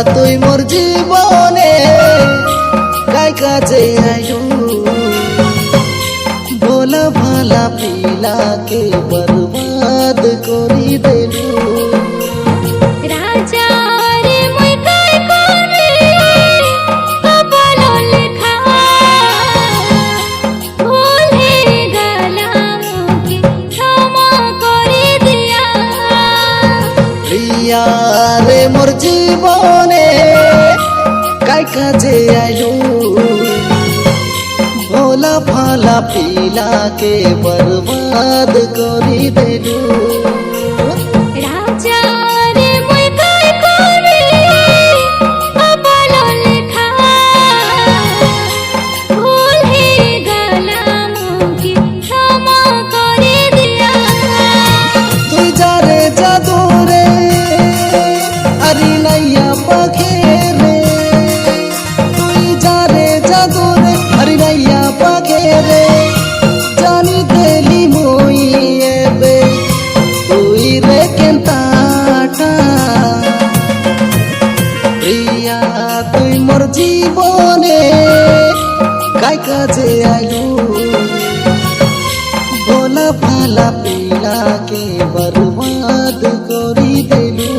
তুই মোর জীবনে কাই কাজে আইলু ভোলা ভালা পিলাকে বরবাদ করি দেলু রাজা রে মই কাই করে কপাল লেখা ভুলে গেলাম কি ক্ষমা করে দিয়া প্রিয়া রে মোর জীবনে কাই কাজে আইলু ভোলা ভালা পিলাকে বরবাদ করি দেলু রাজা রে মই কাই করে কপাল লেখা ভুলে গেলাম কি ক্ষমা করে দিয়া তুই যারে জাদুরে আরি নাইয়া পাখে রে তুই যারে জাদুরে আরি নাইয়া পাখে রে জানি দেলি মই এবে তুই রে কেনতাটা প্রিয়া তুই মোর জীবনে কাই কাজে আইলু ভোলা ভালা পিলাকে বরবাদ করি দেলু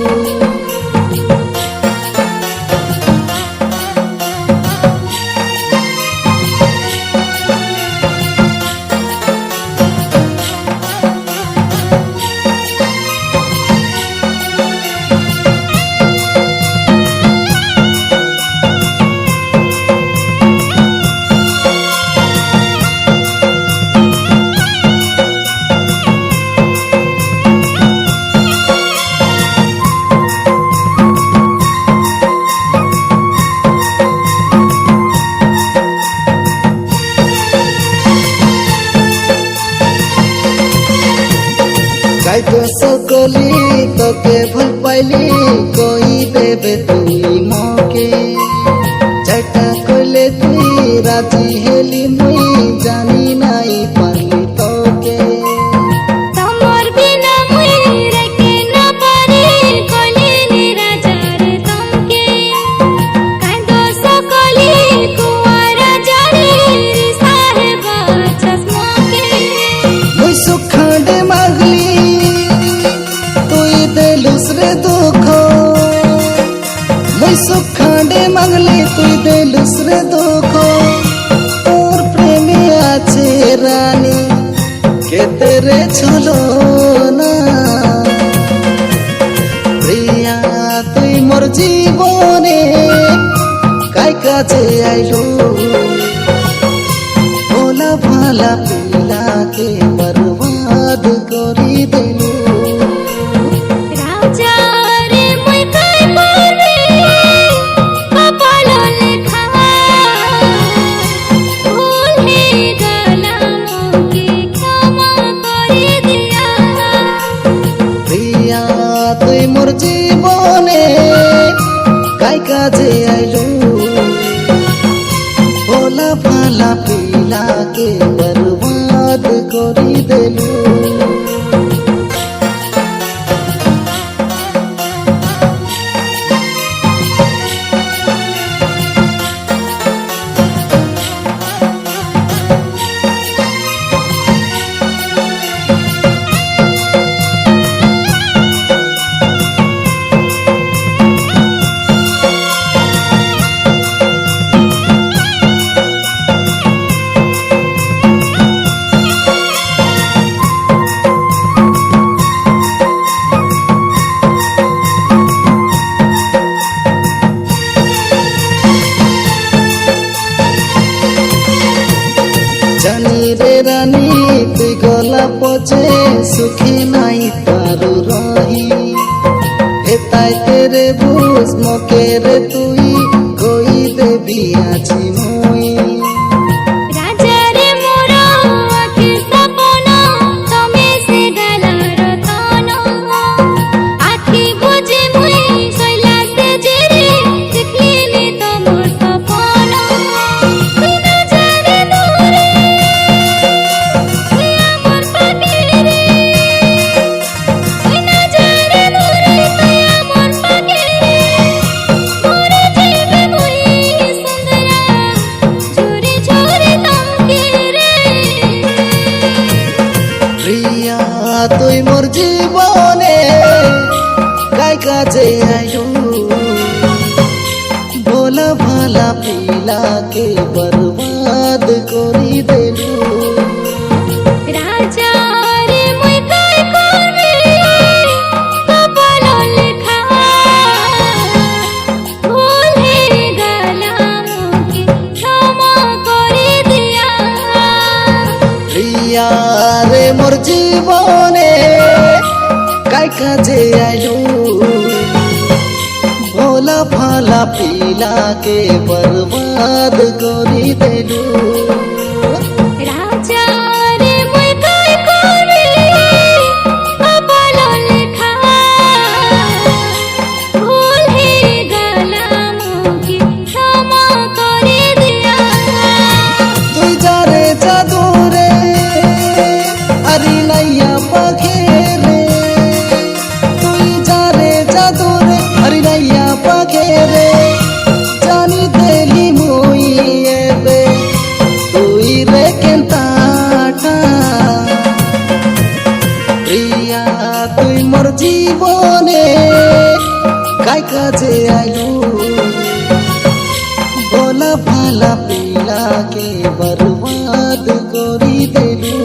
গাই তো সকলি তোকে ভুল পাইলি কই দেবে তুই মকে যেটা কইলে তুই রাজি হেলি মুই জানি নাই পারলি তোকে তোমার বিনা মুই রাখতে না পারি কইলে নি রাজার তমকে কাঁদো সকলি কুয়ারা জানি সাহেব চশমাকে মুই সুখাডে মাগলি তুই দেলুস রে দুঃখ মুই সুখাডে মাগলি তুই দেলুস রে দুঃখ তোর প্রেমে আছে রানী কেতে রে ছলো না প্রিয়া তুই মোর জীবনে কাই কাজে আইলু ভোলা ভালা পিলাকে বরবাদ করি দেলু রাজা রে মই কাই করে কপাল লেখা ভুলে গেলাম কি ক্ষমা করে দিয়া প্রিয়া তুই মোর জীবনে কাই কাজে আইলু ভোলা ভালা পিলাকে বরবাদ করি দেলু জানি রে রানী তুই গলা পচে সুখে নাই তারু রহি হেতাই তেরে বুঝ মকে রে তুই কই দেবি আছি মই রাজা রে মোর আখি সপন তুমি সে গলার রতন আখি বুঝে মুই সইলা সে জেরে দেখলিনি তোমার সপন তুই না জানে দূরে তুই আমার পাখি রে তুই না জানে দূরে তুই আমার পাখি রে কাজে আইলু ভোলা ভালা পিলাকে বরবাদ করি দেলু রাজা রে মুই কাই করি কপাল লেখা ভুল হে গেলাম কি ক্ষমা করে দিয়া তুই যারে জাদুরে আরি নাইয়া পাখে রে তুই যারে জাদুরে আরি নাইয়া পাখে রে জানি দেলি মুই এবে তুই রে কেনতাটা প্রিয়া তুই মোর জীবনে কাই কাজে আইলু ভোলা ভালা পিলাকে বরবাদ করি দেলু